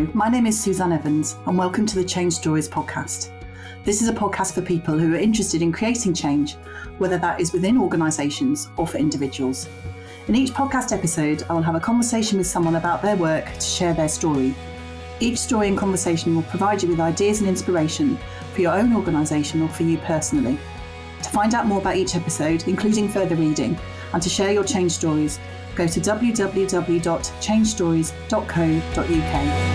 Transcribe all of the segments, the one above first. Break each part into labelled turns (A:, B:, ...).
A: Hello, my name is Susanne Evans and welcome to the ChangeStories podcast. This is a podcast for people who are interested in creating change, whether that is within organisations or for individuals. In each podcast episode, I will have a conversation with someone about their work to share their story. Each story and conversation will provide you with ideas and inspiration for your own organisation or for you personally. To find out more about each episode, including further reading, and to share your change stories, go to www.changestories.co.uk.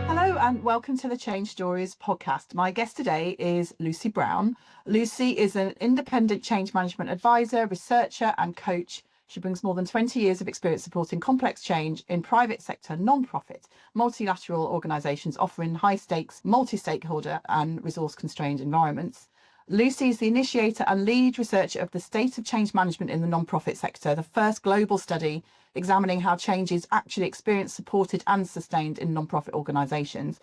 B: Hello and welcome to the Change Stories podcast. My guest today is Lucy Braun. Lucy is an independent change management advisor, researcher and coach. She brings more than 20 years of experience supporting complex change in private sector, non-profit, multilateral organisations offering high-stakes, multi-stakeholder and resource-constrained environments. Lucy is the initiator and lead researcher of the state of change management in the non-profit sector, the first global study examining how change is actually experienced, supported and sustained in non-profit organisations.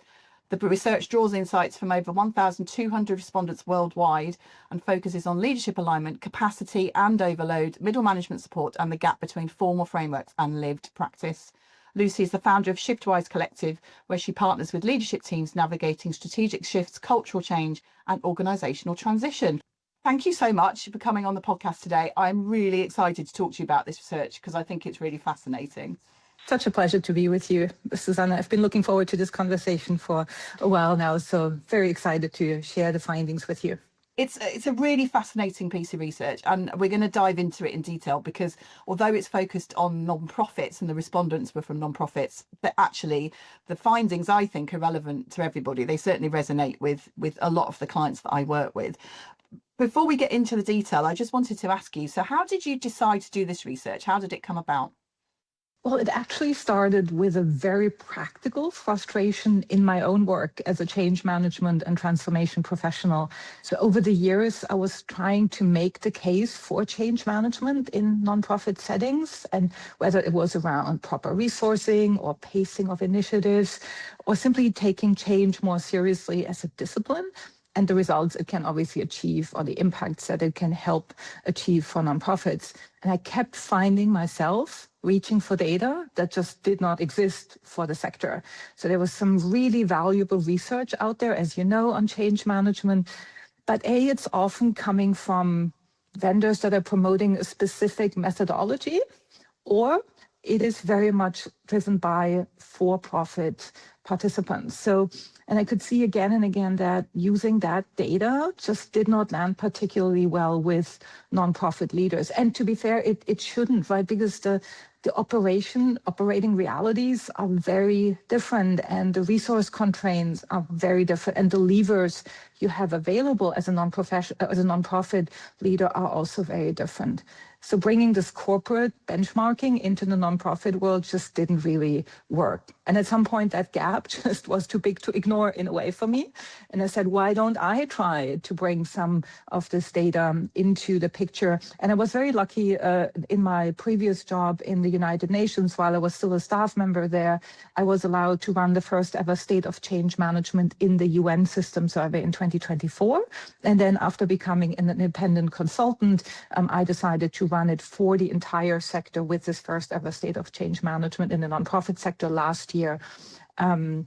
B: The research draws insights from over 1,200 respondents worldwide and focuses on leadership alignment, capacity and overload, middle management support and the gap between formal frameworks and lived practice. Lucy is the founder of Shiftwise Collective, where she partners with leadership teams navigating strategic shifts, cultural change and organisational transition. Thank you so much for coming on the podcast today. I'm really excited to talk to you about this research because I think it's really fascinating.
C: Such a pleasure to be with you, Susanna. I've been looking forward to this conversation for a while now, so very excited to share the findings with you.
B: It's a really fascinating piece of research and we're going to dive into it in detail because although it's focused on non-profits and the respondents were from non-profits, but actually the findings I think are relevant to everybody. They certainly resonate with a lot of the clients that I work with. Before we get into the detail, I just wanted to ask you, so how did you decide to do this research? How did it come about?
C: Well, it actually started with a very practical frustration in my own work as a change management and transformation professional. So over the years, I was trying to make the case for change management in nonprofit settings, and whether it was around proper resourcing or pacing of initiatives, or simply taking change more seriously as a discipline, and the results it can obviously achieve or the impacts that it can help achieve for nonprofits. And I kept finding myself reaching for data that just did not exist for the sector. So there was some really valuable research out there, as you know, on change management. But it's often coming from vendors that are promoting a specific methodology, or it is very much driven by for-profit participants. And I could see again and again that using that data just did not land particularly well with nonprofit leaders. And to be fair, it shouldn't, right? Because the operating realities are very different and the resource constraints are very different and the levers you have available as a nonprofit leader are also very different. So bringing this corporate benchmarking into the nonprofit world just didn't really work. And at some point that gap just was too big to ignore in a way for me. And I said, why don't I try to bring some of this data into the picture? And I was very lucky in my previous job in the United Nations, while I was still a staff member there, I was allowed to run the first ever state of change management in the UN system survey in 2024. And then after becoming an independent consultant, I decided to run it for the entire sector with this first ever state of change management in the nonprofit sector last year. So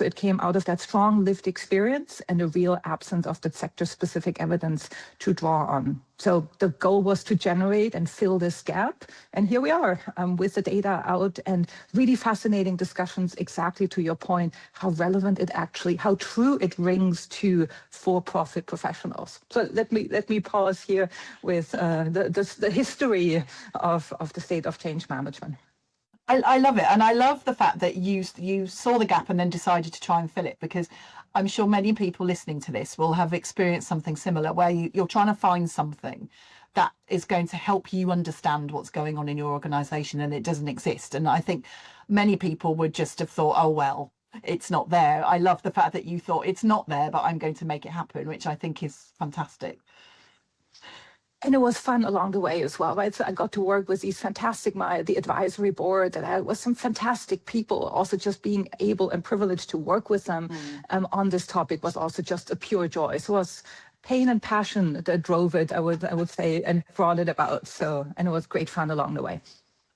C: it came out of that strong lived experience and a real absence of that sector-specific evidence to draw on. So the goal was to generate and fill this gap. And here we are with the data out and really fascinating discussions, exactly to your point, how relevant it actually, how true it rings to for-profit professionals. So let me pause here with the history of the state of change management.
B: I love it. And I love the fact that you saw the gap and then decided to try and fill it, because I'm sure many people listening to this will have experienced something similar where you're trying to find something that is going to help you understand what's going on in your organisation and it doesn't exist. And I think many people would just have thought, oh, well, it's not there. I love the fact that you thought it's not there, but I'm going to make it happen, which I think is fantastic.
C: And it was fun along the way as well, right? So I got to work with these the advisory board, and I was some fantastic people. Also just being able and privileged to work with them on this topic was also just a pure joy. So it was pain and passion that drove it, I would say, and brought it about. So, and it was great fun along the way.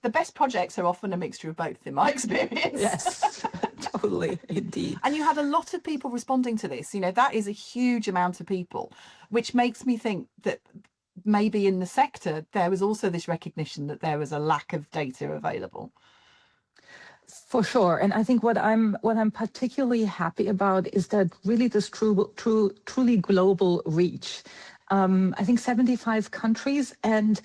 B: The best projects are often a mixture of both, in my experience.
C: Yes, totally, indeed.
B: And you had a lot of people responding to this. That is a huge amount of people, which makes me think that maybe in the sector there was also this recognition that there was a lack of data available.
C: For sure. And I think what I'm particularly happy about is that really this truly global reach. I think 75 countries, and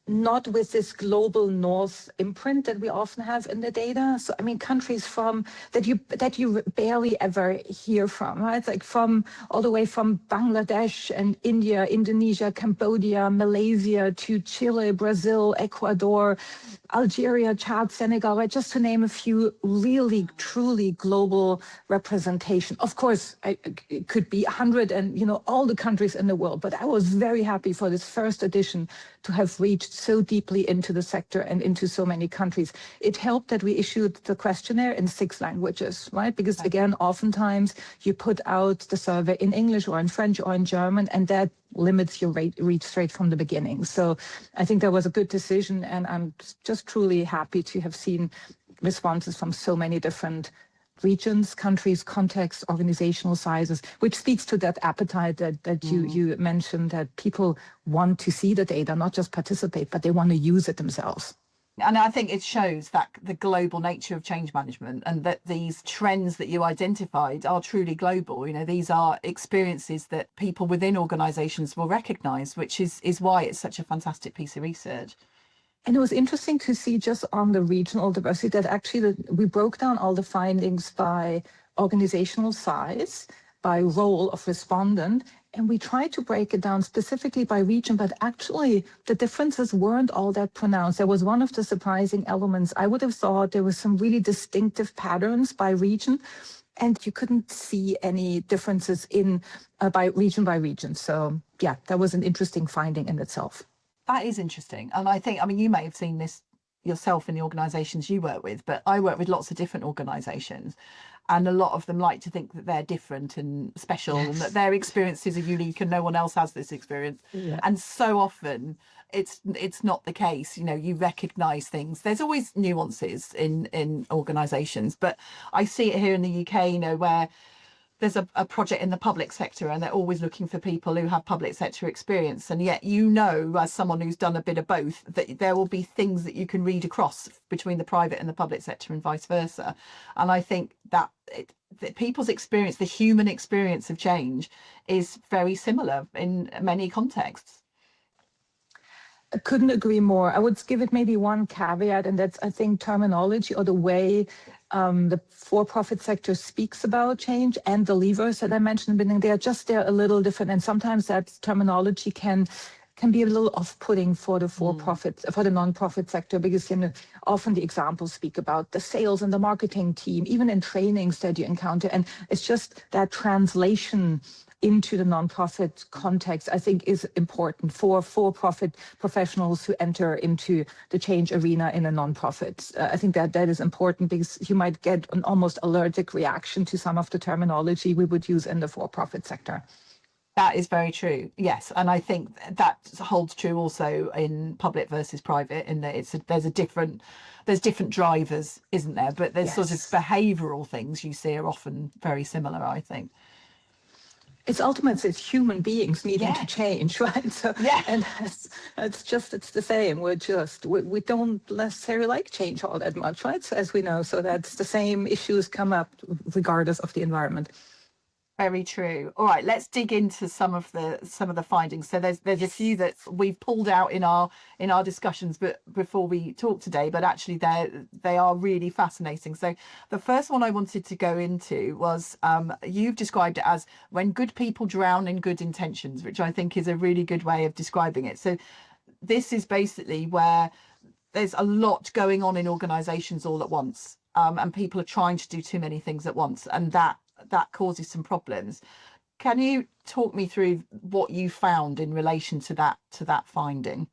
C: not with this global north imprint that we often have in the data. So I mean, countries from that you barely ever hear from, right? Like from all the way from Bangladesh and India, Indonesia, Cambodia, Malaysia to Chile, Brazil, Ecuador, Algeria, Chad, Senegal, right? Just to name a few really, truly global representation. Of course, it could be 100 and, all the countries in the world, but I was very happy for this first edition to have reached so deeply into the sector and into so many countries. It helped that we issued the questionnaire in 6 languages, right? Because again, oftentimes you put out the survey in English or in French or in German, and that limits your reach straight from the beginning. So I think that was a good decision, and I'm just truly happy to have seen responses from so many different regions, countries, contexts, organizational sizes, which speaks to that appetite that you mentioned, that people want to see the data, not just participate, but they want to use it themselves.
B: And I think it shows that the global nature of change management, and that these trends that you identified are truly global. These are experiences that people within organizations will recognize, which is why it's such a fantastic piece of research.
C: And it was interesting to see just on the regional diversity that actually we broke down all the findings by organizational size, by role of respondent, and we tried to break it down specifically by region, but actually the differences weren't all that pronounced. There was one of the surprising elements. I would have thought there were some really distinctive patterns by region, and you couldn't see any differences by region. So yeah, that was an interesting finding in itself.
B: That is interesting. And I think, you may have seen this yourself in the organisations you work with, but I work with lots of different organisations, and a lot of them like to think that they're different and special, and that their experiences are unique and no one else has this experience. Yeah. And so often it's not the case. You recognise things. There's always nuances in organisations, but I see it here in the UK, where there's a project in the public sector and they're always looking for people who have public sector experience. And yet, as someone who's done a bit of both, that there will be things that you can read across between the private and the public sector and vice versa. And I think that people's experience, the human experience of change, is very similar in many contexts.
C: I couldn't agree more. I would give it maybe one caveat, and that's, I think, terminology or the way the for-profit sector speaks about change, and the levers that I mentioned, they're a little different. And sometimes that terminology can be a little off-putting for the for-profit, for the non-profit sector, because often the examples speak about the sales and the marketing team, even in trainings that you encounter. And it's just that translation into the nonprofit context, I think, is important for for-profit professionals who enter into the change arena in a nonprofit. I think that is important, because you might get an almost allergic reaction to some of the terminology we would use in the for-profit sector.
B: That is very true. Yes. And I think that holds true also in public versus private, in that there's different drivers, isn't there? But there's sort of behavioural things you see are often very similar, I think.
C: It's human beings needing to change, right? So, and it's the same. We don't necessarily like change all that much, right? So, as we know, so that's the same issues come up regardless of the environment.
B: Very true. All right, let's dig into some of the findings. So there's a few that we've pulled out in our discussions, but before we talk today, but actually they are really fascinating. So the first one I wanted to go into was you've described it as when good people drown in good intentions, which I think is a really good way of describing it. So this is basically where there's a lot going on in organisations all at once, and people are trying to do too many things at once, and that causes some problems. Can you talk me through what you found in relation to that finding?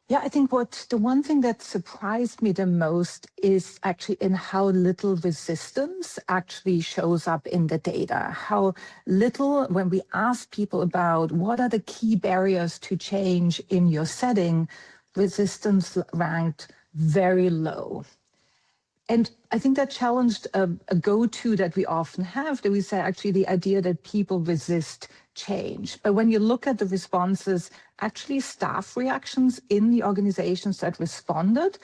C: Yeah, I think the one thing that surprised me the most is actually in how little resistance actually shows up in the data. How little, when we ask people about what are the key barriers to change in your setting, resistance ranked very low. And I think that challenged a go-to that we often have, that we say actually the idea that people resist change. But when you look at the responses, actually staff reactions in the organizations that responded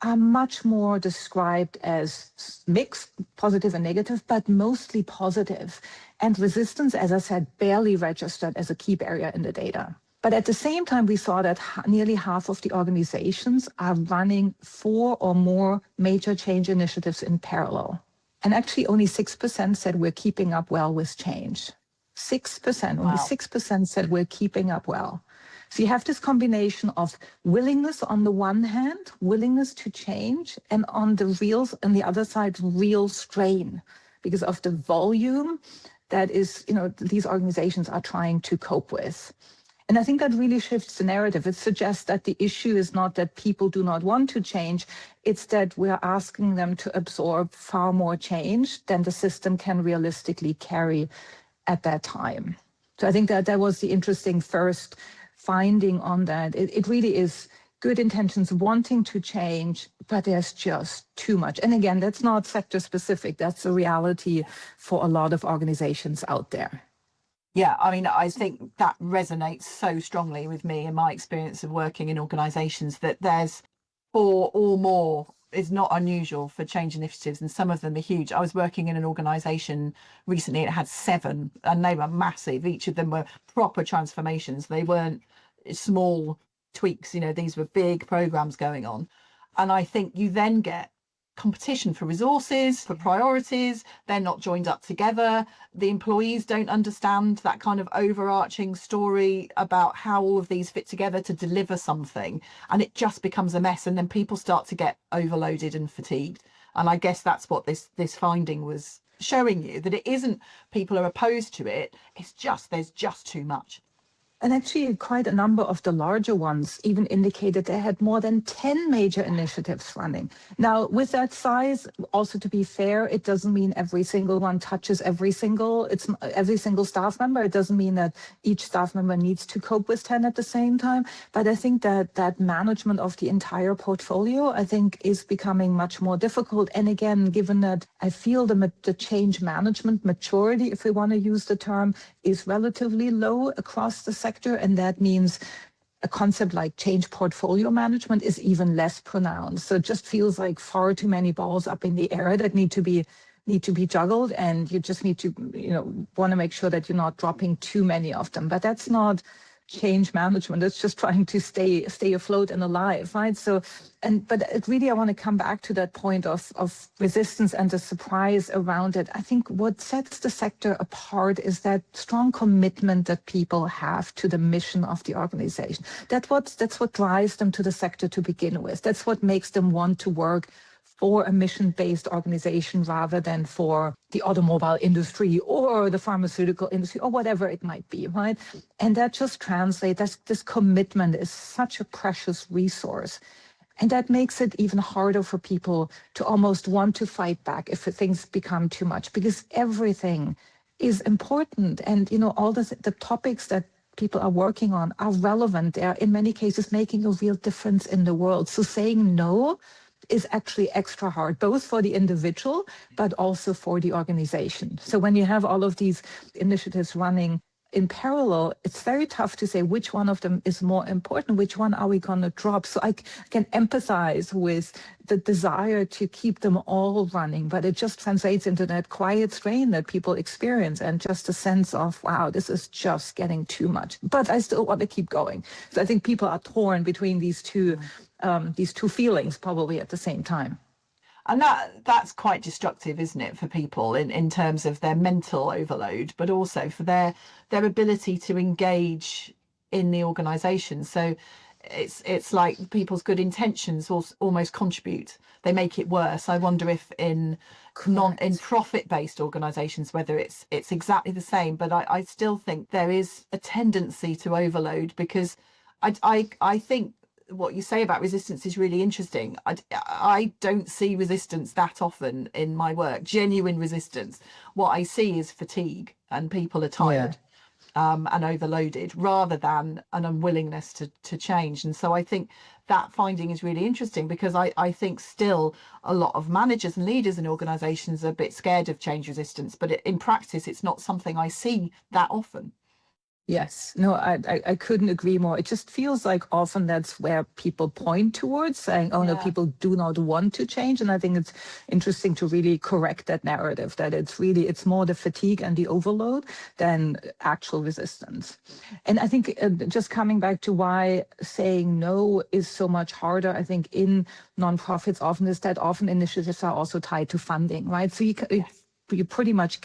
C: are much more described as mixed, positive and negative, but mostly positive. And resistance, as I said, barely registered as a key barrier in the data. But at the same time, we saw that nearly half of the organizations are running 4 or more major change initiatives in parallel. And actually only 6% said we're keeping up well with change. 6%, only 6% said we're keeping up well. So you have this combination of willingness on the one hand, willingness to change, and on the other side, real strain because of the volume that is, these organizations are trying to cope with. And I think that really shifts the narrative. It suggests that the issue is not that people do not want to change, it's that we're asking them to absorb far more change than the system can realistically carry at that time. So I think that was the interesting first finding on that. It really is good intentions, wanting to change, but there's just too much. And again, that's not sector specific. That's a reality for a lot of organizations out there.
B: Yeah, I mean, I think that resonates so strongly with me in my experience of working in organisations, that there's 4 or more is not unusual for change initiatives, and some of them are huge. I was working in an organisation recently, it had 7 and they were massive. Each of them were proper transformations. They weren't small tweaks, these were big programmes going on. And I think you then get competition for resources, for priorities. They're not joined up together. The employees don't understand that kind of overarching story about how all of these fit together to deliver something, and it just becomes a mess, and then people start to get overloaded and fatigued. And I guess that's what this finding was showing you, that it isn't people are opposed to it, it's just there's just too much.
C: And actually, quite a number of the larger ones even indicated they had more than 10 major initiatives running. Now, with that size, also to be fair, it doesn't mean every single one touches every single staff member. It doesn't mean that each staff member needs to cope with 10 at the same time. But I think that management of the entire portfolio, I think, is becoming much more difficult. And again, given that I feel the change management maturity, if we want to use the term, is relatively low across the sector. And that means a concept like change portfolio management is even less pronounced. So it just feels like far too many balls up in the air that need to be juggled, and you just need to, want to make sure that you're not dropping too many of them. But that's not change management. It's just trying to stay afloat and alive, right? So, but it really, I want to come back to that point of resistance and the surprise around it. I think what sets the sector apart is that strong commitment that people have to the mission of the organization. That's what drives them to the sector to begin with. That's what makes them want to work for a mission-based organization rather than for the automobile industry or the pharmaceutical industry or whatever it might be, right? And that just translates, this commitment is such a precious resource. And that makes it even harder for people to almost want to fight back if things become too much, because everything is important. And, all the topics that people are working on are relevant. They are, in many cases, making a real difference in the world. So saying no is actually extra hard, both for the individual, but also for the organization. So when you have all of these initiatives running in parallel, it's very tough to say which one of them is more important, which one are we going to drop. So I can empathize with the desire to keep them all running, but it just translates into that quiet strain that people experience and just a sense of, wow, this is just getting too much. But I still want to keep going. So I think people are torn between these two feelings probably at the same time.
B: And that's quite destructive, isn't it, for people in terms of their mental overload, but also for their ability to engage in the organisation. So it's like people's good intentions almost contribute. They make it worse. I wonder if in profit-based organisations, whether it's exactly the same, but I still think there is a tendency to overload, because I think what you say about resistance is really interesting. I don't see resistance that often in my work, genuine resistance. What I see is fatigue, and people are tired. and overloaded, rather than an unwillingness to change. And so I think that finding is really interesting, because I think still a lot of managers and leaders in organisations are a bit scared of change resistance, but in practice it's not something I see that often.
C: Yes, no, I couldn't agree more. It just feels like often that's where people point towards, saying, oh no, people do not want to change. And I think it's interesting to really correct that narrative, that it's more the fatigue and the overload than actual resistance. And I think just coming back to why saying no is so much harder, I think in nonprofits often is that often initiatives are also tied to funding, right? So you pretty much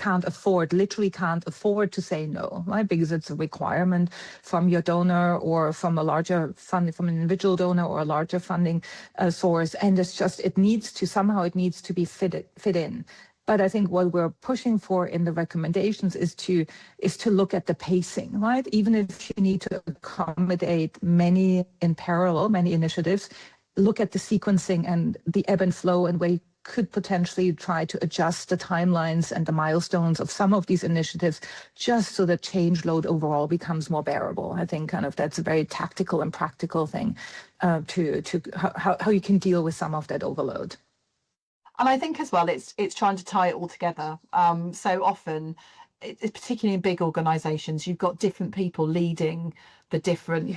C: literally can't afford to say no, right? Because it's a requirement from your donor or from a larger funding, from an individual donor or a larger funding source. And it needs to be fit in. But I think what we're pushing for in the recommendations is to look at the pacing, right? Even if you need to accommodate many initiatives, look at the sequencing and the ebb and flow, and where you could potentially try to adjust the timelines and the milestones of some of these initiatives, just so that change load overall becomes more bearable. I think kind of that's a very tactical and practical thing to how you can deal with some of that overload.
B: And I think as well, it's trying to tie it all together. So often, particularly in big organisations, you've got different people leading the different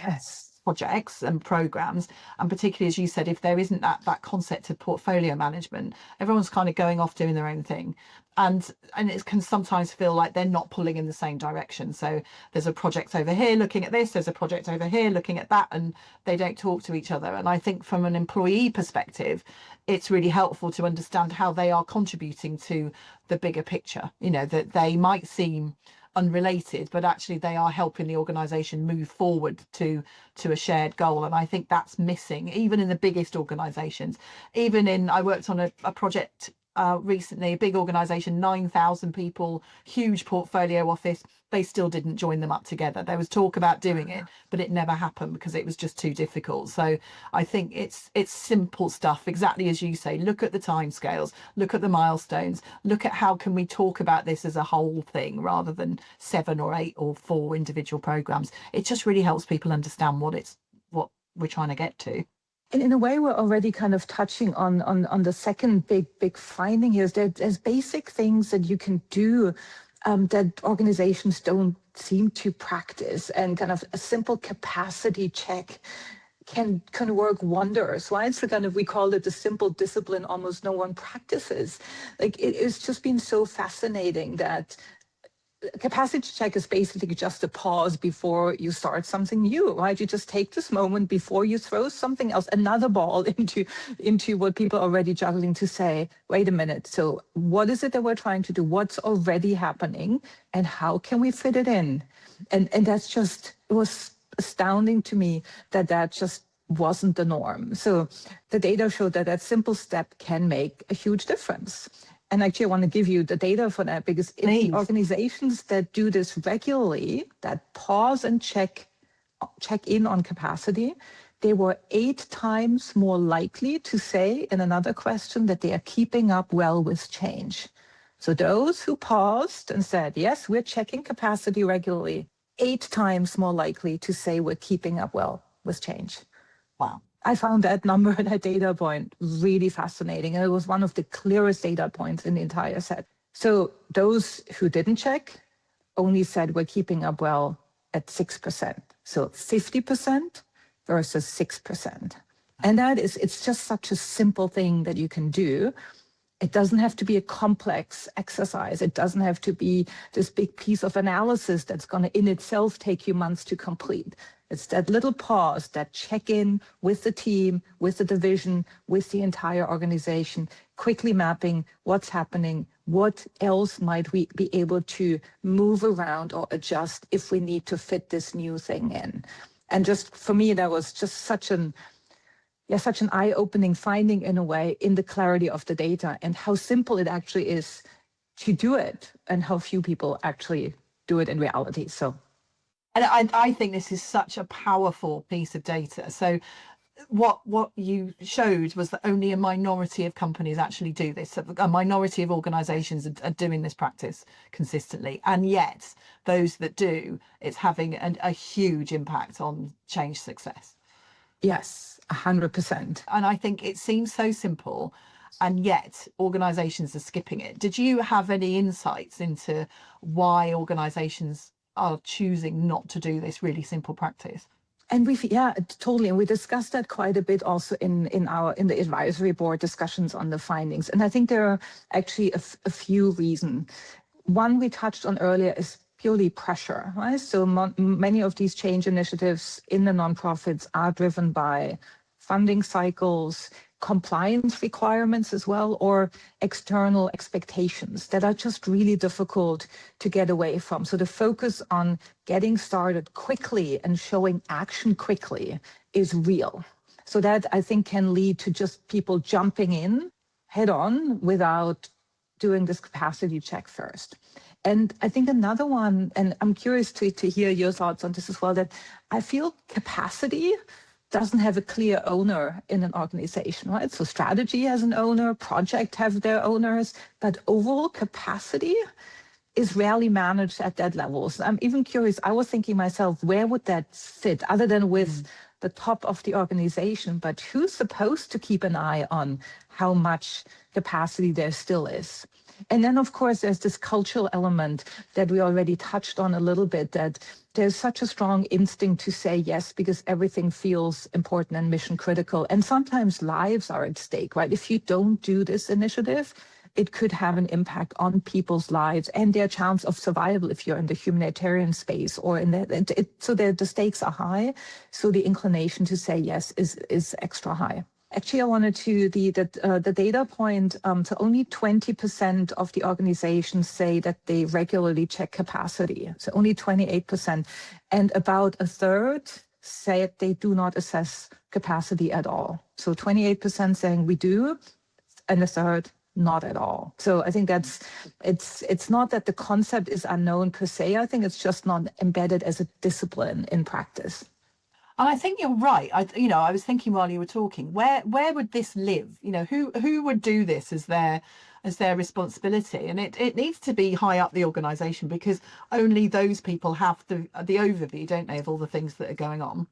B: projects and programs, and particularly, as you said, if there isn't that concept of portfolio management, everyone's kind of going off doing their own thing, and it can sometimes feel like they're not pulling in the same direction. So there's a project over here looking at this, there's a project over here looking at that, and they don't talk to each other. And I think from an employee perspective, it's really helpful to understand how they are contributing to the bigger picture, that they might seem unrelated, but actually they are helping the organisation move forward to a shared goal. And I think that's missing even in the biggest organisations. I worked on a project recently, a big organisation, 9,000 people, huge portfolio office. They still didn't join them up together. There was talk about doing it, but it never happened because it was just too difficult. So I think it's simple stuff, exactly as you say. Look at the timescales, look at the milestones, look at how can we talk about this as a whole thing rather than 7 or 8 or 4 individual programs. It just really helps people understand what we're trying to get to.
C: And in a way, we're already kind of touching on the second big finding here. Is there's basic things that you can do that organizations don't seem to practice, and kind of a simple capacity check can work wonders, right? So kind of, we call it the simple discipline almost no one practices. Like, it's just been so fascinating that capacity check is basically just a pause before you start something new, right? You just take this moment before you throw something else, another ball into what people are already juggling, to say, wait a minute, so what is it that we're trying to do? What's already happening? And how can we fit it in? And it was astounding to me that just wasn't the norm. So the data showed that simple step can make a huge difference. And actually, I want to give you the data for that, because in the organizations that do this regularly, that pause and check in on capacity, they were 8 times more likely to say in another question that they are keeping up well with change. So those who paused and said, yes, we're checking capacity regularly, 8 times more likely to say we're keeping up well with change.
B: Wow.
C: I found that number, that data point, really fascinating. And it was one of the clearest data points in the entire set. So those who didn't check only said we're keeping up well at 6%. So 50% versus 6%. And it's just such a simple thing that you can do. It doesn't have to be a complex exercise. It doesn't have to be this big piece of analysis that's going to in itself take you months to complete. It's that little pause, that check-in with the team, with the division, with the entire organization, quickly mapping what's happening, what else might we be able to move around or adjust if we need to fit this new thing in. And just for me, that was just such an eye-opening finding, in a way, in the clarity of the data and how simple it actually is to do it, and how few people actually do it in reality. So,
B: and I think this is such a powerful piece of data. So what you showed was that only a minority of companies actually do this. So a minority of organizations are doing this practice consistently, and yet those that do, it's having a huge impact on change success.
C: Yes, 100%.
B: And I think it seems so simple, and yet organizations are skipping it. Did you have any insights into why organizations are choosing not to do this really simple practice?
C: And totally. And we discussed that quite a bit also in the advisory board discussions on the findings. And I think there are actually a few reasons. One we touched on earlier is purely pressure, right? So many of these change initiatives in the nonprofits are driven by funding cycles, compliance requirements as well, or external expectations that are just really difficult to get away from. So the focus on getting started quickly and showing action quickly is real. So that I think can lead to just people jumping in head on without doing this capacity check first. And I think another one, and I'm curious to hear your thoughts on this as well, that I feel capacity doesn't have a clear owner in an organization, right? So strategy has an owner, project have their owners, but overall capacity is rarely managed at that level. So I'm even curious, I was thinking myself, where would that sit other than with the top of the organization, but who's supposed to keep an eye on how much capacity there still is? And then, of course, there's this cultural element that we already touched on a little bit, that there's such a strong instinct to say yes because everything feels important and mission critical. And sometimes lives are at stake, right? If you don't do this initiative, it could have an impact on people's lives and their chance of survival if you're in the humanitarian space or in that. So the stakes are high. So the inclination to say yes is extra high. Actually, I wanted to the data point. So only 20% of the organizations say that they regularly check capacity. So only 28%, and about a third said they do not assess capacity at all. So 28% saying we do, and a third not at all. So I think it's not that the concept is unknown per se. I think it's just not embedded as a discipline in practice.
B: And I think you're right. I was thinking while you were talking, where would this live? Who would do this as their responsibility? And it needs to be high up the organisation, because only those people have the overview, don't they, of all the things that are going on.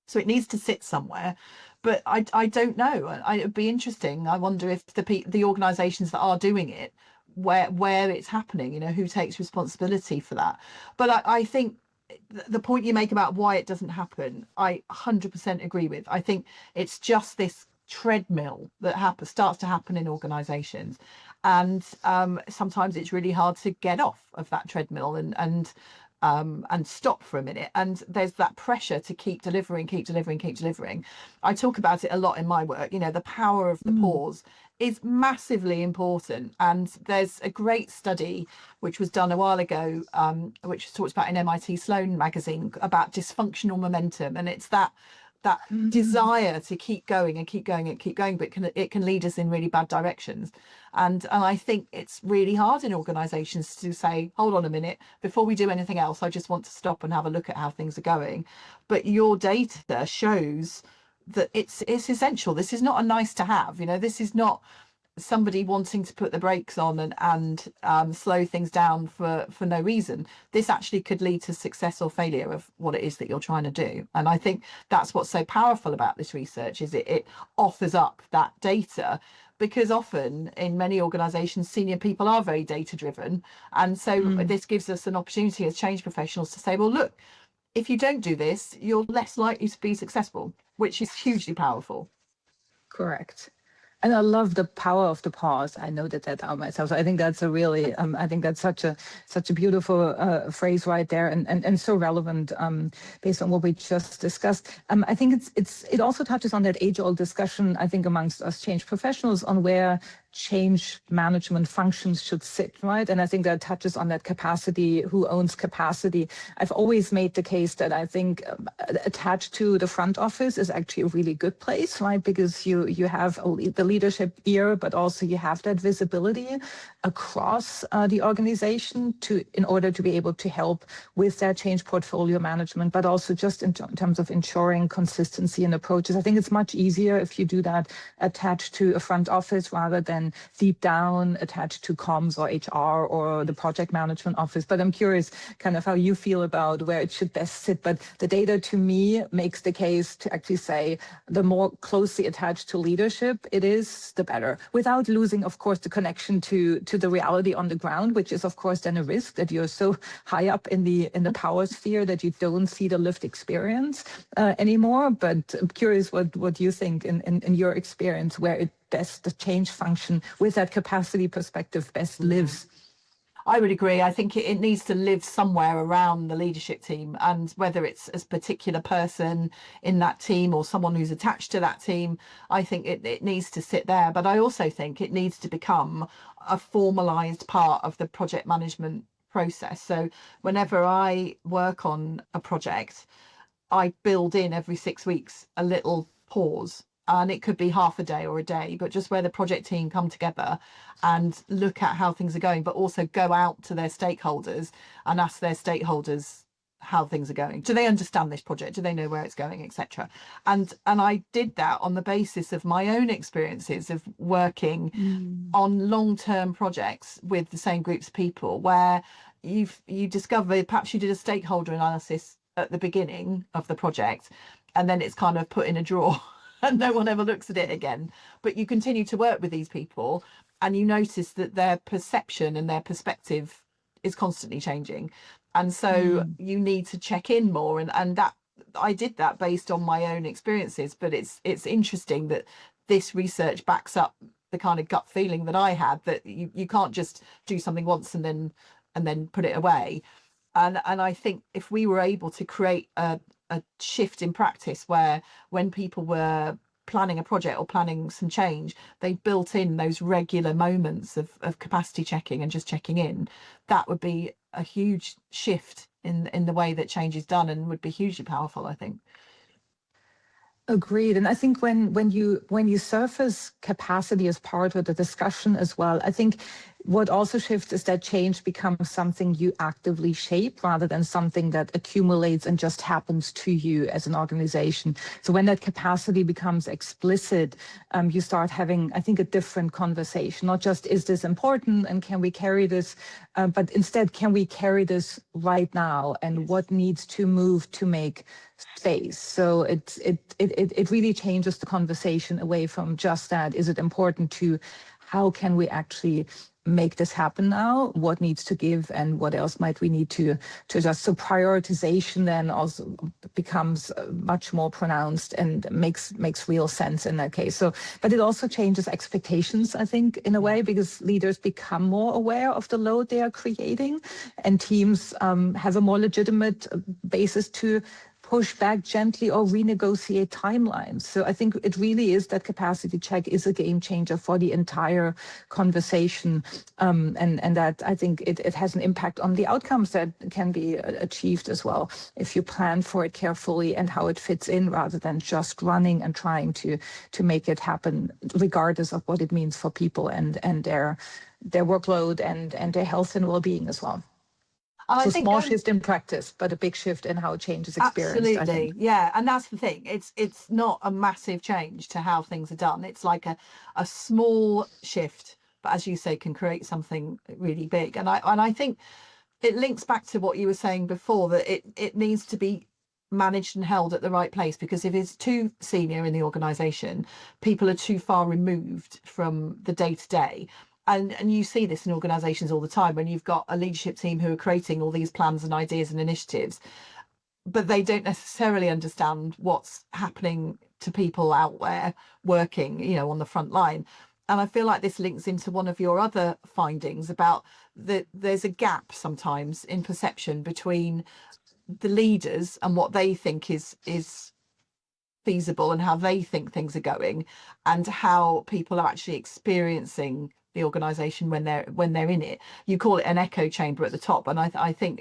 B: So it needs to sit somewhere. But I don't know. It'd be interesting. I wonder if the organisations that are doing it, where it's happening, who takes responsibility for that. But I think the point you make about why it doesn't happen, I 100% agree with. I think it's just this treadmill that starts to happen in organizations, and sometimes it's really hard to get off of that treadmill and stop for a minute, and there's that pressure to keep delivering. I talk about it a lot in my work. The power of the pause is massively important, and there's a great study which was done a while ago, which was talked about in MIT Sloan magazine, about dysfunctional momentum, and it's that desire to keep going, but it can lead us in really bad directions. And I think it's really hard in organizations to say, hold on a minute, before we do anything else, I just want to stop and have a look at how things are going. But your data shows that it's essential. This is not a nice to have. This is not somebody wanting to put the brakes on and slow things down for no reason. This actually could lead to success or failure of what it is that you're trying to do. And I think that's what's so powerful about this research, is it offers up that data, because often in many organizations, senior people are very data driven. And so this gives us an opportunity as change professionals to say, well, look, if you don't do this, you're less likely to be successful, which is hugely powerful.
C: Correct. And I love the power of the pause. I noted that out myself. So I think that's I think that's such a beautiful phrase right there, and so relevant based on what we just discussed. I think it also touches on that age-old discussion, I think, amongst us change professionals on where change management functions should sit, right? And I think that touches on that capacity, who owns capacity. I've always made the case that I think attached to the front office is actually a really good place, right? Because you have the leadership ear, but also you have that visibility across the organization in order to be able to help with that change portfolio management, but also just in terms of ensuring consistency in approaches. I think it's much easier if you do that attached to a front office rather than deep down attached to comms or HR or the project management office. But I'm curious kind of how you feel about where it should best sit. But the data to me makes the case to actually say the more closely attached to leadership it is, the better, without losing, of course, the connection to the reality on the ground, which is, of course, then a risk that you're so high up in the power sphere that you don't see the lived experience anymore. But I'm curious what you think in your experience, where it best, the change function with that capacity perspective best lives.
B: I would agree. I think it needs to live somewhere around the leadership team, and whether it's a particular person in that team or someone who's attached to that team, I think it needs to sit there. But I also think it needs to become a formalized part of the project management process. So whenever I work on a project, I build in every 6 weeks a little pause, and it could be half a day or a day, but just where the project team come together and look at how things are going, but also go out to their stakeholders and ask their stakeholders how things are going. Do they understand this project? Do they know where it's going, etc.? And I did that on the basis of my own experiences of working on long-term projects with the same groups of people, where you discover perhaps you did a stakeholder analysis at the beginning of the project, and then it's kind of put in a drawer and no one ever looks at it again. But you continue to work with these people and you notice that their perception and their perspective is constantly changing. And so you need to check in more. And that I did that based on my own experiences. But it's interesting that this research backs up the kind of gut feeling that I had, that you can't just do something once and then put it away. And I think if we were able to create a shift in practice where when people were planning a project or planning some change, they built in those regular moments of capacity checking and just checking in, that would be a huge shift in the way that change is done, and would be hugely powerful, I think.
C: Agreed. And I think when you surface capacity as part of the discussion as well, I think what also shifts is that change becomes something you actively shape rather than something that accumulates and just happens to you as an organization. So when that capacity becomes explicit, you start having, I think, a different conversation, not just is this important and can we carry this, but instead, can we carry this right now, and what needs to move to make space. So it really changes the conversation away from just that. Is it important to how can we actually make this happen now? What needs to give, and what else might we need to adjust? So prioritization then also becomes much more pronounced and makes real sense in that case. So, but it also changes expectations, I think, in a way, because leaders become more aware of the load they are creating, and teams have a more legitimate basis to push back gently or renegotiate timelines. So I think it really is that capacity check is a game changer for the entire conversation. And that I think it has an impact on the outcomes that can be achieved as well, if you plan for it carefully and how it fits in, rather than just running and trying to make it happen, regardless of what it means for people and their workload and their health and well-being as well. So small shift in practice, but a big shift in how change is experienced.
B: Absolutely,
C: I think.
B: yeah, and that's the thing. It's not a massive change to how things are done. It's like a small shift, but as you say, can create something really big. And I think it links back to what you were saying before, that it needs to be managed and held at the right place, because if it's too senior in the organisation, people are too far removed from the day to day. And you see this in organisations all the time, when you've got a leadership team who are creating all these plans and ideas and initiatives, but they don't necessarily understand what's happening to people out there working, on the front line. And I feel like this links into one of your other findings about that there's a gap sometimes in perception between the leaders and what they think is feasible and how they think things are going, and how people are actually experiencing the organization when they're in it. You call it an echo chamber at the top, and I think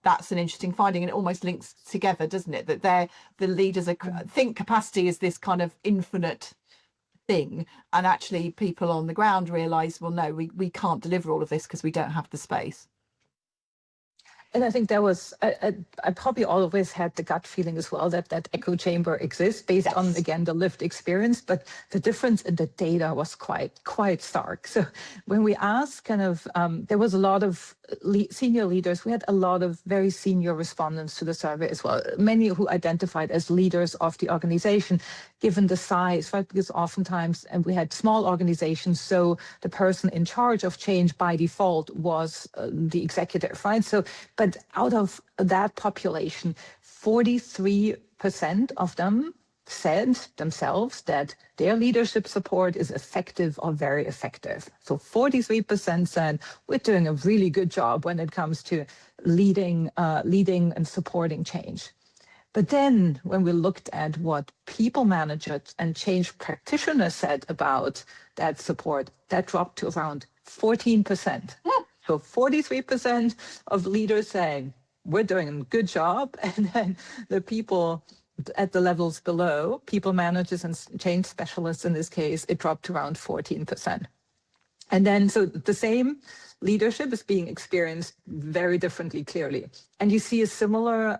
B: that's an interesting finding, and it almost links together, doesn't it, that the leaders think capacity is this kind of infinite thing, and actually people on the ground realize, well, no, we can't deliver all of this because we don't have the space.
C: And I think that was, I probably always had the gut feeling as well that echo chamber exists based
B: Yes.
C: on, again, the lived experience, but the difference in the data was quite stark. So when we asked there was a lot of senior leaders, we had a lot of very senior respondents to the survey as well, many who identified as leaders of the organization, given the size, right? Because oftentimes, and we had small organizations, so the person in charge of change by default was the executive, right? So, but out of that population, 43% of them said themselves that their leadership support is effective or very effective. So 43% said we're doing a really good job when it comes to leading and supporting change. But then when we looked at what people managers and change practitioners said about that support, that dropped to around 14%. So 43% of leaders saying, we're doing a good job. And then the people at the levels below, people managers and change specialists in this case, it dropped to around 14%. And then, so the same leadership is being experienced very differently, clearly. And you see a similar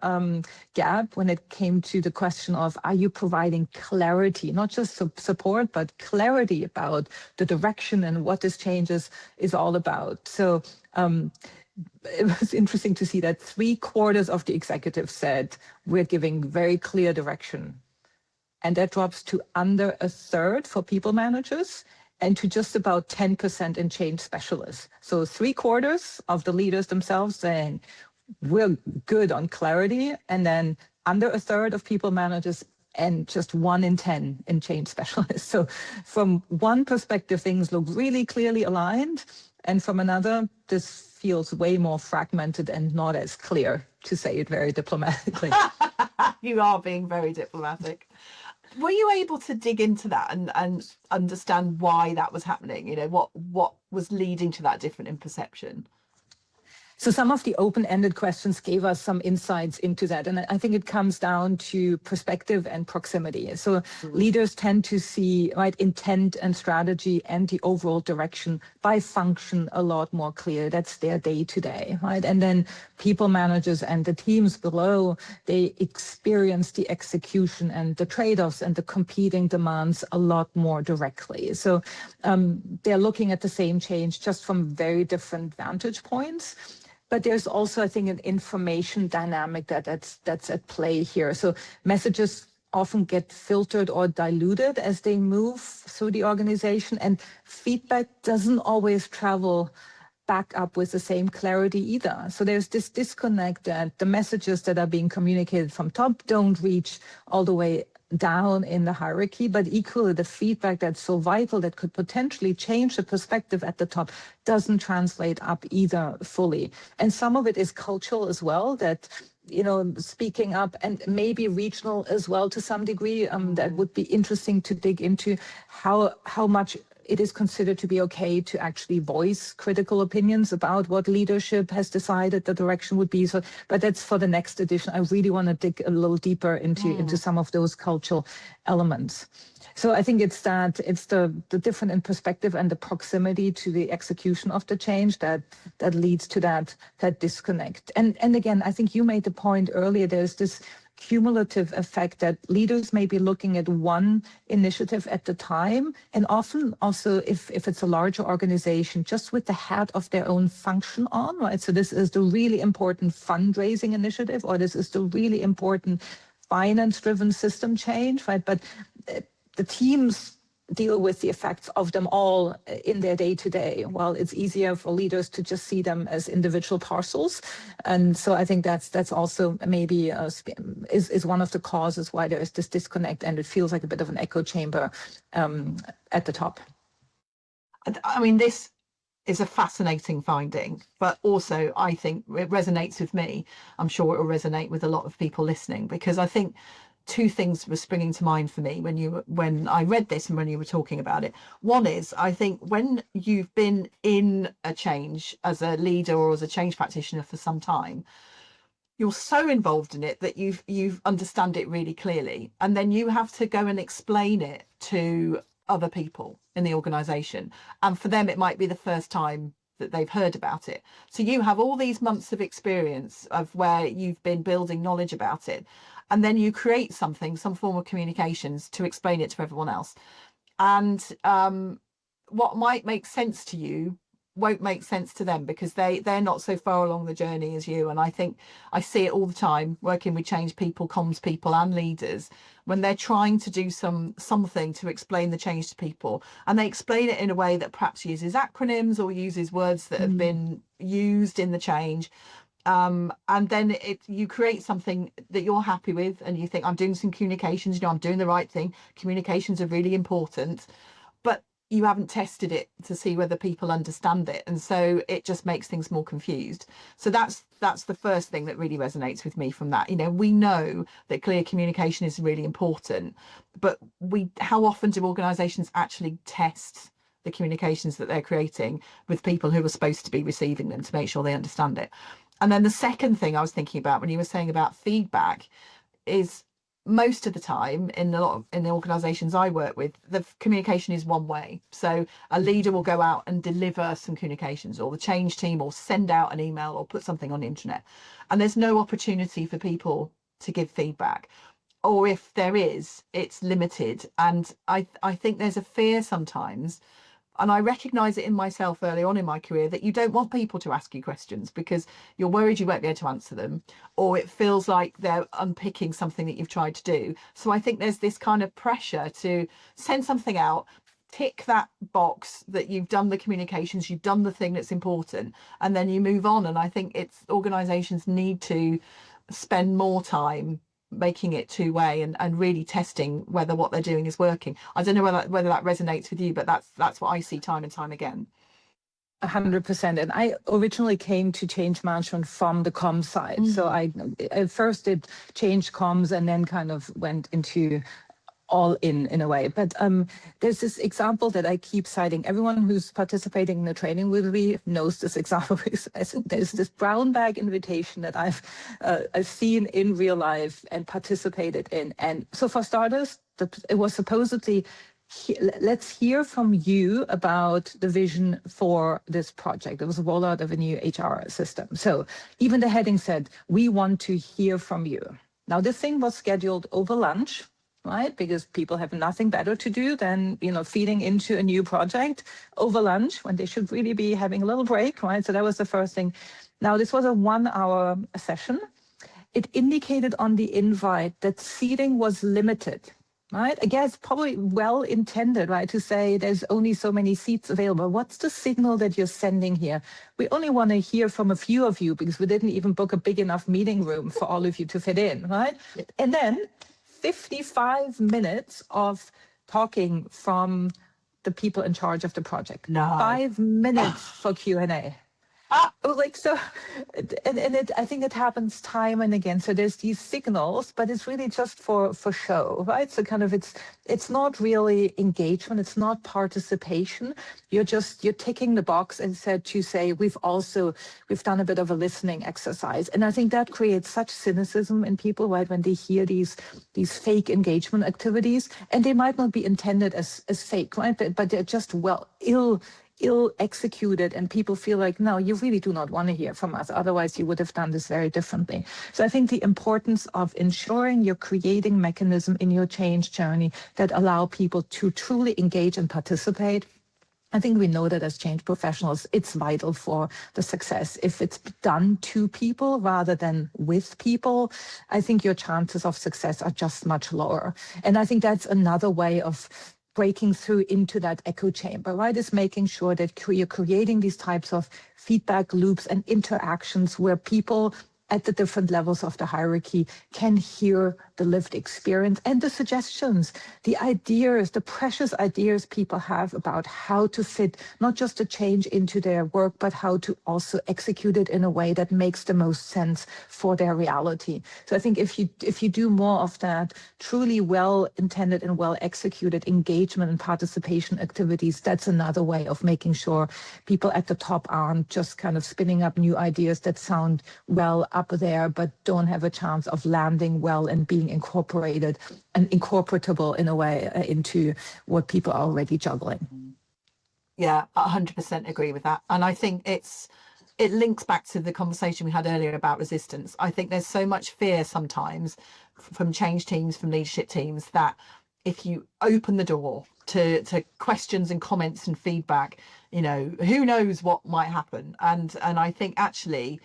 C: gap when it came to the question of, are you providing clarity, not just support, but clarity about the direction and what this change is all about. So it was interesting to see that 3/4 of the executives said, we're giving very clear direction. And that drops to under 1/3 for people managers and to just about 10% in change specialists. So 3/4 of the leaders themselves saying, we're good on clarity, and then under 1/3 of people managers and just 1 in 10 in change specialists. So from one perspective, things look really clearly aligned. And from another, this feels way more fragmented and not as clear, to say it very diplomatically.
B: You are being very diplomatic. Were you able to dig into that and understand why that was happening? You know, what was leading to that difference in perception?
C: So some of the open-ended questions gave us some insights into that. And I think it comes down to perspective and proximity. So leaders tend to see, right, intent and strategy and the overall direction by function a lot more clear. That's their day-to-day, right? And then people managers and the teams below, they experience the execution and the trade-offs and the competing demands a lot more directly. So they're looking at the same change just from very different vantage points. But there's also, I think, an information dynamic that's at play here. So messages often get filtered or diluted as they move through the organization, and feedback doesn't always travel back up with the same clarity either. So there's this disconnect that the messages that are being communicated from top don't reach all the way down in the hierarchy, but equally the feedback that's so vital that could potentially change the perspective at the top doesn't translate up either fully. And some of it is cultural as well, that, you know, speaking up, and maybe regional as well to some degree. That would be interesting to dig into how much it is considered to be okay to actually voice critical opinions about what leadership has decided the direction would be. So, but that's for the next edition. I really want to dig a little deeper into some of those cultural elements. So I think it's the different in perspective and the proximity to the execution of the change that leads to that disconnect. And again, I think you made the point earlier, there's this cumulative effect that leaders may be looking at one initiative at the time, and often also if it's a larger organization, just with the head of their own function on, right? So this is the really important fundraising initiative, or this is the really important finance-driven system change, right? But the teams deal with the effects of them all in their day-to-day. Well, it's easier for leaders to just see them as individual parcels. And so I think that's also maybe is one of the causes why there is this disconnect, and it feels like a bit of an echo chamber at the top.
B: I mean, this is a fascinating finding, but also I think it resonates with me. I'm sure it will resonate with a lot of people listening, because I think two things were springing to mind for me when I read this and when you were talking about it. One is, I think when you've been in a change as a leader or as a change practitioner for some time, you're so involved in it that you've understand it really clearly, and then you have to go and explain it to other people in the organization, and for them it might be the first time that they've heard about it. So you have all these months of experience of where you've been building knowledge about it, and then you create something, some form of communications to explain it to everyone else. And what might make sense to you won't make sense to them because they're not so far along the journey as you. And I think I see it all the time working with change people, comms people and leaders, when they're trying to do something to explain the change to people, and they explain it in a way that perhaps uses acronyms or uses words that have been used in the change. And then you create something that you're happy with, and you think, I'm doing some communications, I'm doing the right thing. Communications are really important, but you haven't tested it to see whether people understand it, and so it just makes things more confused. So that's the first thing that really resonates with me from that. We know that clear communication is really important, but how often do organizations actually test the communications that they're creating with people who are supposed to be receiving them to make sure they understand it? And then the second thing I was thinking about when you were saying about feedback is, most of the time in the organizations I work with, the communication is one way. So a leader will go out and deliver some communications, or the change team will send out an email or put something on the internet, and there's no opportunity for people to give feedback, or if there is, it's limited. And I think there's a fear sometimes, and I recognise it in myself early on in my career, that you don't want people to ask you questions because you're worried you won't be able to answer them, or it feels like they're unpicking something that you've tried to do. So I think there's this kind of pressure to send something out, tick that box that you've done the communications, you've done the thing that's important, and then you move on. And I think organisations need to spend more time making it two-way and really testing whether what they're doing is working. I don't know whether that resonates with you, but that's what I see time and time again.
C: 100%. And I originally came to change management from the comms side. So I first did change comms and then kind of went into all in a way. But there's this example that I keep citing. Everyone who's participating in the training with me knows this example. There's this brown bag invitation that I've seen in real life and participated in. And so for starters, it was supposedly, let's hear from you about the vision for this project. It was a rollout of a new HR system. So even the heading said, we want to hear from you. Now, this thing was scheduled over lunch, right? Because people have nothing better to do than, feeding into a new project over lunch when they should really be having a little break, right? So that was the first thing. Now, this was a 1-hour session. It indicated on the invite that seating was limited, right? I guess probably well intended, right? To say there's only so many seats available. What's the signal that you're sending here? We only want to hear from a few of you because we didn't even book a big enough meeting room for all of you to fit in, right? And then 55 minutes of talking from the people in charge of the project.
B: No.
C: 5 minutes for Q&A. So, I think it happens time and again. So there's these signals, but it's really just for show, right? So kind of it's not really engagement. It's not participation. You're ticking the box and we've done a bit of a listening exercise. And I think that creates such cynicism in people, right? When they hear these fake engagement activities, and they might not be intended as fake, right? But they're just ill executed, and people feel like, no, you really do not want to hear from us. Otherwise, you would have done this very differently. So I think the importance of ensuring you're creating mechanism in your change journey that allow people to truly engage and participate. I think we know that as change professionals, it's vital for the success. If it's done to people rather than with people, I think your chances of success are just much lower. And I think that's another way of breaking through into that echo chamber, right? Is making sure that you're creating these types of feedback loops and interactions where people at the different levels of the hierarchy can hear the lived experience and the suggestions, the ideas, the precious ideas people have about how to fit not just a change into their work, but how to also execute it in a way that makes the most sense for their reality. So I think if you do more of that truly well-intended and well-executed engagement and participation activities, that's another way of making sure people at the top aren't just kind of spinning up new ideas that sound well up there, but don't have a chance of landing well and being incorporated and incorporatable in a way into what people are already juggling.
B: Yeah, 100% agree with that. And I think it links back to the conversation we had earlier about resistance. I think there's so much fear sometimes from change teams, from leadership teams, that if you open the door to questions and comments and feedback, who knows what might happen. And I think actually,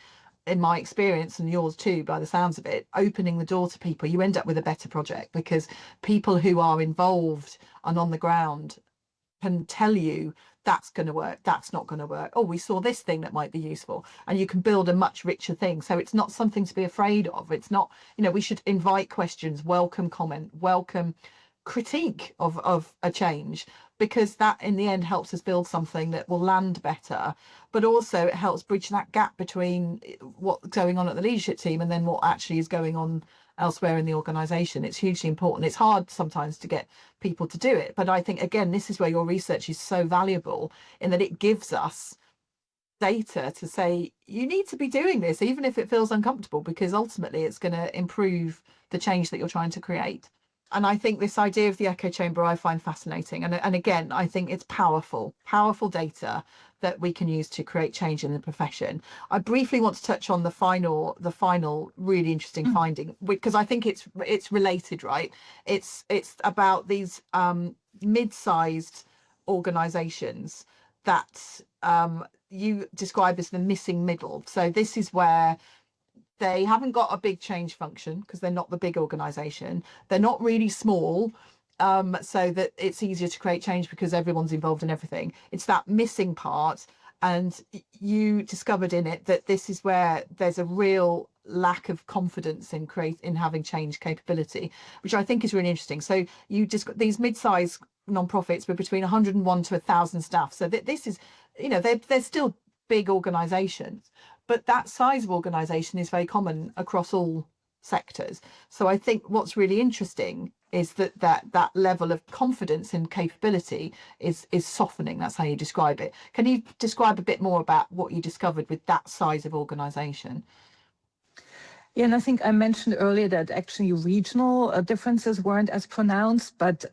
B: in my experience and yours too, by the sounds of it, opening the door to people, you end up with a better project, because people who are involved and on the ground can tell you that's going to work, that's not going to work. Oh, we saw this thing that might be useful, and you can build a much richer thing. So it's not something to be afraid of. It's not, we should invite questions, welcome comment, welcome critique of a change, because that in the end helps us build something that will land better, but also it helps bridge that gap between what's going on at the leadership team and then what actually is going on elsewhere in the organisation. It's hugely important. It's hard sometimes to get people to do it, but I think, again, this is where your research is so valuable, in that it gives us data to say, you need to be doing this, even if it feels uncomfortable, because ultimately it's going to improve the change that you're trying to create. And I think this idea of the echo chamber I find fascinating. And again, I think it's powerful data that we can use to create change in the profession. I briefly want to touch on the final really interesting finding, because I think it's related, right? It's about these mid-sized organizations that you describe as the missing middle. So this is where they haven't got a big change function because they're not the big organization. They're not really small, so that it's easier to create change because everyone's involved in everything. It's that missing part. And you discovered in it that this is where there's a real lack of confidence in having change capability, which I think is really interesting. So you just got these mid-sized non-profits with between 101 to 1,000 staff. So that this is, they're still big organizations, but that size of organization is very common across all sectors. So I think what's really interesting is that level of confidence and capability is softening. That's how you describe it. Can you describe a bit more about what you discovered with that size of organization?
C: Yeah, and I think I mentioned earlier that actually regional differences weren't as pronounced, but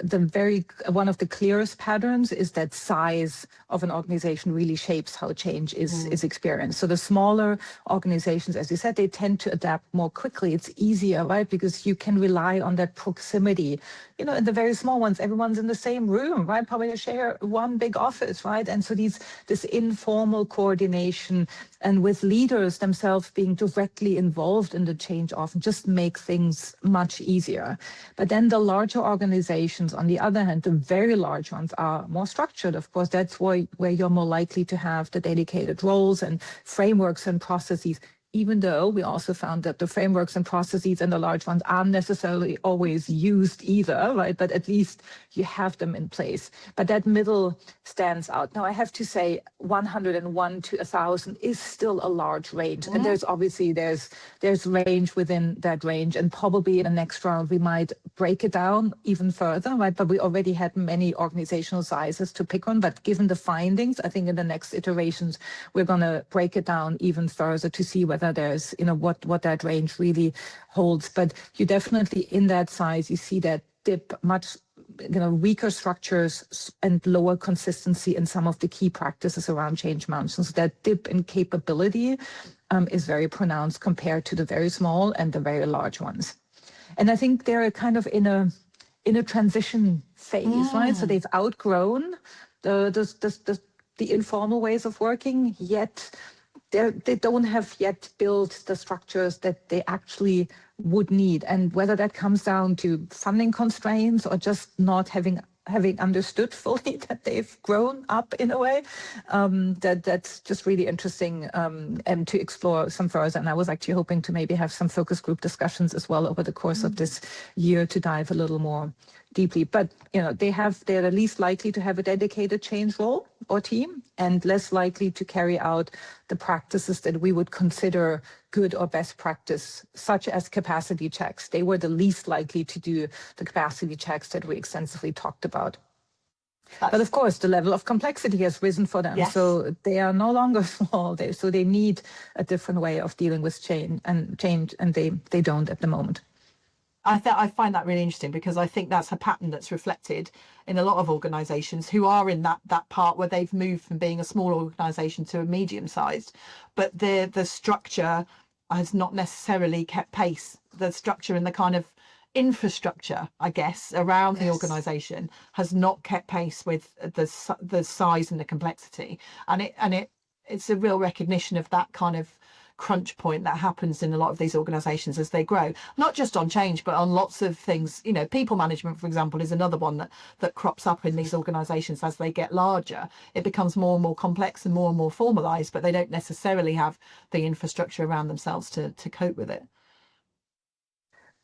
C: one of the clearest patterns is that size of an organization really shapes how change is experienced. So the smaller organizations, as you said, they tend to adapt more quickly. It's easier, right? Because you can rely on that proximity. In the very small ones, everyone's in the same room, right? Probably share one big office, right? And so this informal coordination, and with leaders themselves being directly involved in the change, often just make things much easier. But then the larger organizations, on the other hand, the very large ones, are more structured. Of course, that's where you're more likely to have the dedicated roles and frameworks and processes, even though we also found that the frameworks and processes and the large ones aren't necessarily always used either, right? But at least you have them in place. But that middle stands out. Now, I have to say 101 to 1,000 is still a large range. And there's range within that range. And probably in the next round, we might break it down even further, right? But we already had many organizational sizes to pick on. But given the findings, I think in the next iterations, we're going to break it down even further to see whether there's, what that range really holds. But you definitely, in that size, you see that dip much, weaker structures and lower consistency in some of the key practices around change management. So that dip in capability is very pronounced compared to the very small and the very large ones. And I think they're kind of in a transition phase, right? So they've outgrown the informal ways of working, yet they don't have yet built the structures that they actually would need. And whether that comes down to funding constraints or just not having having understood fully that they've grown up in a way. That's just really interesting and to explore some further. And I was actually hoping to maybe have some focus group discussions as well over the course of this year to dive a little more deeply. But they're least likely to have a dedicated change role or team, and less likely to carry out the practices that we would consider good or best practice, such as capacity checks. They were the least likely to do the capacity checks that we extensively talked about. But of course, the level of complexity has risen for them.
B: Yes.
C: So they are no longer small. So they need a different way of dealing with change, and they don't at the moment.
B: I find that really interesting, because I think that's a pattern that's reflected in a lot of organisations who are in that part where they've moved from being a small organisation to a medium-sized, but the structure has not necessarily kept pace. The structure and the kind of infrastructure, I guess, around the organisation has not kept pace with the size and the complexity, and it's a real recognition of that kind of crunch point that happens in a lot of these organizations as they grow, not just on change but on lots of things. People management, for example, is another one that crops up in these organizations as they get larger. It becomes more and more complex and more formalized, but they don't necessarily have the infrastructure around themselves to cope with it.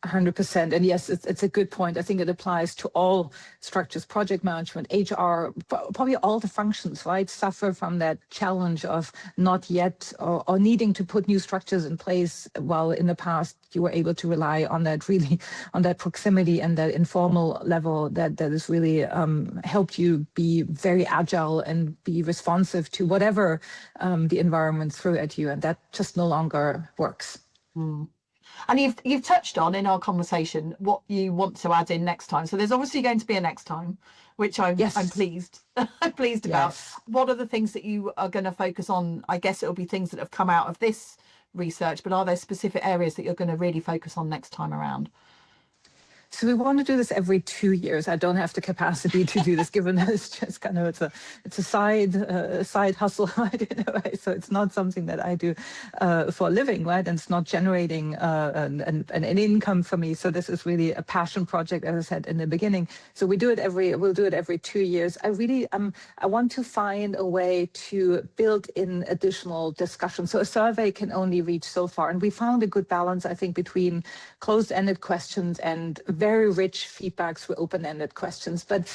C: 100%. And yes, it's a good point. I think it applies to all structures, project management, HR, probably all the functions, right, suffer from that challenge of not yet or needing to put new structures in place, while in the past you were able to rely on that proximity and that informal level that has really helped you be very agile and be responsive to whatever the environment threw at you. And that just no longer works.
B: And you've touched on in our conversation what you want to add in next time. So there's obviously going to be a next time, which I'm pleased about.
C: Yes.
B: What are the things that you are going to focus on? I guess it'll be things that have come out of this research, but are there specific areas that you're going to really focus on next time around?
C: So we want to do this every 2 years. I don't have the capacity to do this, given that it's just kind of it's a side hustle, right? In a way. So it's not something that I do for a living, right? And it's not generating an income for me. So this is really a passion project, as I said in the beginning. So we'll do it every 2 years. I want to find a way to build in additional discussion. So a survey can only reach so far, and we found a good balance, I think, between closed-ended questions and very rich feedback through open-ended questions. But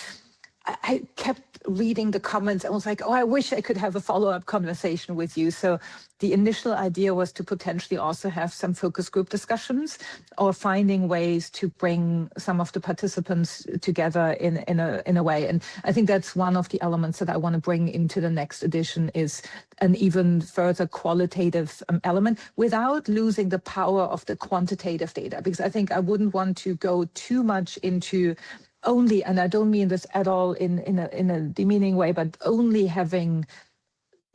C: I kept reading the comments and was like, oh, I wish I could have a follow-up conversation with you. So the initial idea was to potentially also have some focus group discussions, or finding ways to bring some of the participants together in a way. And I think that's one of the elements that I want to bring into the next edition, is an even further qualitative element without losing the power of the quantitative data, because I think I wouldn't want to go too much into only, and I don't mean this at all in a demeaning way, but only having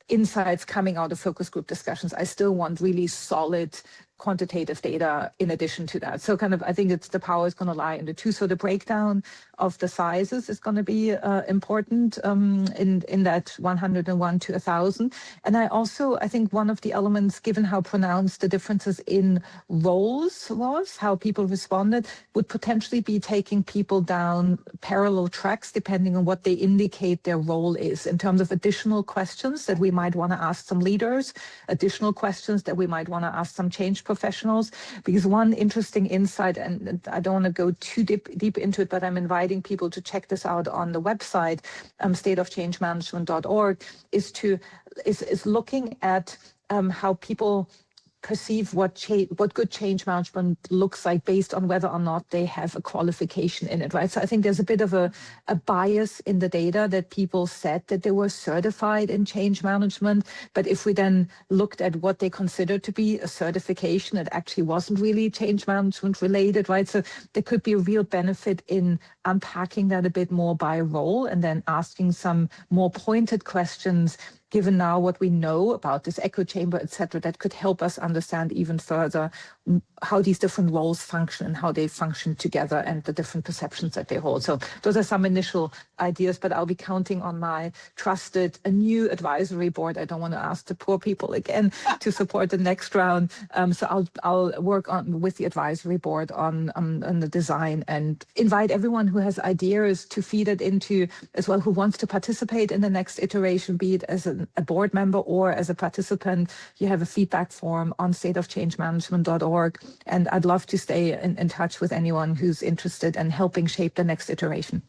C: insights coming out of focus group discussions. I still want really solid quantitative data in addition to that. So I think the power is going to lie in the two. So the breakdown of the sizes is going to be important in that 101 to 1,000. And I think one of the elements, given how pronounced the differences in roles was, how people responded, would potentially be taking people down parallel tracks depending on what they indicate their role is, in terms of additional questions that we might want to ask some leaders, additional questions that we might want to ask some change professionals. Because one interesting insight, and I don't want to go too deep into it, but I'm inviting people to check this out on the website, stateofchangemanagement.org, is looking at how people perceive what good change management looks like based on whether or not they have a qualification in it, right? So I think there's a bit of a bias in the data that people said that they were certified in change management, but if we then looked at what they considered to be a certification, it actually wasn't really change management related, right? So there could be a real benefit in unpacking that a bit more by role, and then asking some more pointed questions given now what we know about this echo chamber, etc., that could help us understand even further how these different roles function and how they function together and the different perceptions that they hold. So those are some initial ideas, but I'll be counting on my trusted, a new advisory board. I don't want to ask the poor people again to support the next round. So I'll work on with the advisory board on the design and invite everyone who has ideas to feed it into as well, who wants to participate in the next iteration, be it as a board member or as a participant. You have a feedback form on stateofchangemanagement.org. And I'd love to stay in touch with anyone who's interested in helping shape the next iteration.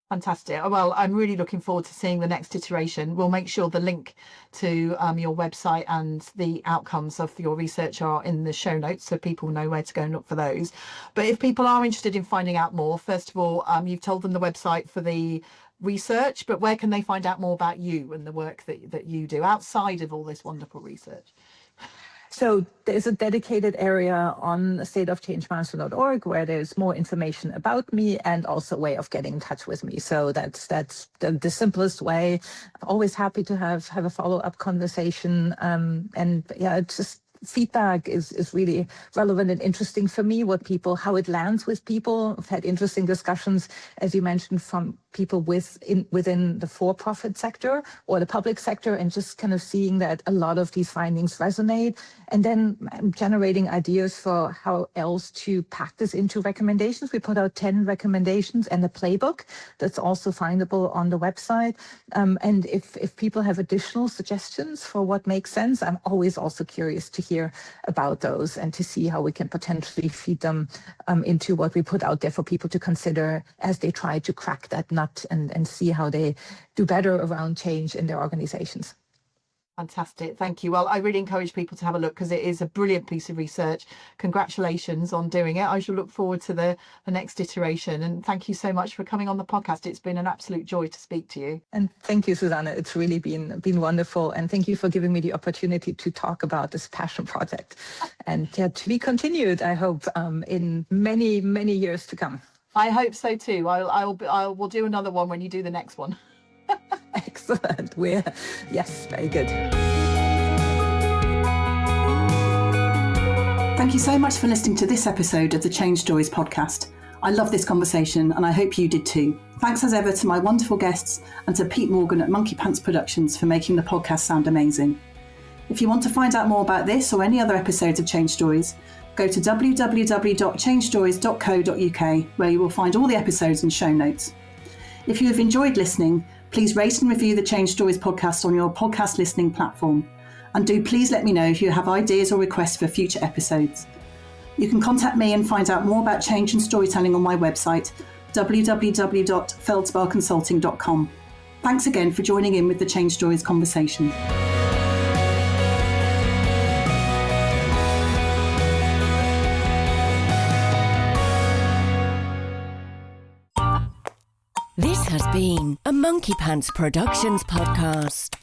B: Fantastic. Well, I'm really looking forward to seeing the next iteration. We'll make sure the link to your website and the outcomes of your research are in the show notes so people know where to go and look for those. But if people are interested in finding out more, first of all, you've told them the website for the research, but where can they find out more about you and the work that you do outside of all this wonderful research?
C: So there's a dedicated area on stateofchangemanagement.org where there's more information about me and also a way of getting in touch with me. So that's the simplest way. I'm always happy to have a follow-up conversation. And yeah, it's just feedback is really relevant and interesting for me, how it lands with people. I've had interesting discussions, as you mentioned, from people within the for-profit sector or the public sector, and just kind of seeing that a lot of these findings resonate, and then generating ideas for how else to pack this into recommendations. We put out 10 recommendations and a playbook that's also findable on the website. And if people have additional suggestions for what makes sense, I'm always also curious to hear about those and to see how we can potentially feed them into what we put out there for people to consider as they try to crack that nut and see how they do better around change in their organizations.
B: Fantastic. Thank you. Well, I really encourage people to have a look because it is a brilliant piece of research. Congratulations on doing it. I shall look forward to the next iteration. And thank you so much for coming on the podcast. It's been an absolute joy to speak to you.
C: And thank you, Susanne. It's really been wonderful. And thank you for giving me the opportunity to talk about this passion project. And to be continued, I hope, in many, many years to come.
B: I hope so too. We'll do another one when you do the next one.
C: Excellent. Yes, very good.
A: Thank you so much for listening to this episode of the Change Stories podcast. I love this conversation and I hope you did too. Thanks as ever to my wonderful guests and to Pete Morgan at Monkey Pants Productions for making the podcast sound amazing. If you want to find out more about this or any other episodes of Change Stories, go to www.changestories.co.uk where you will find all the episodes and show notes. If you have enjoyed listening, please rate and review the Change Stories podcast on your podcast listening platform. And do please let me know if you have ideas or requests for future episodes. You can contact me and find out more about change and storytelling on my website, www.feldsparconsulting.com. Thanks again for joining in with the Change Stories conversation.
D: This has been a Monkey Pants Productions podcast.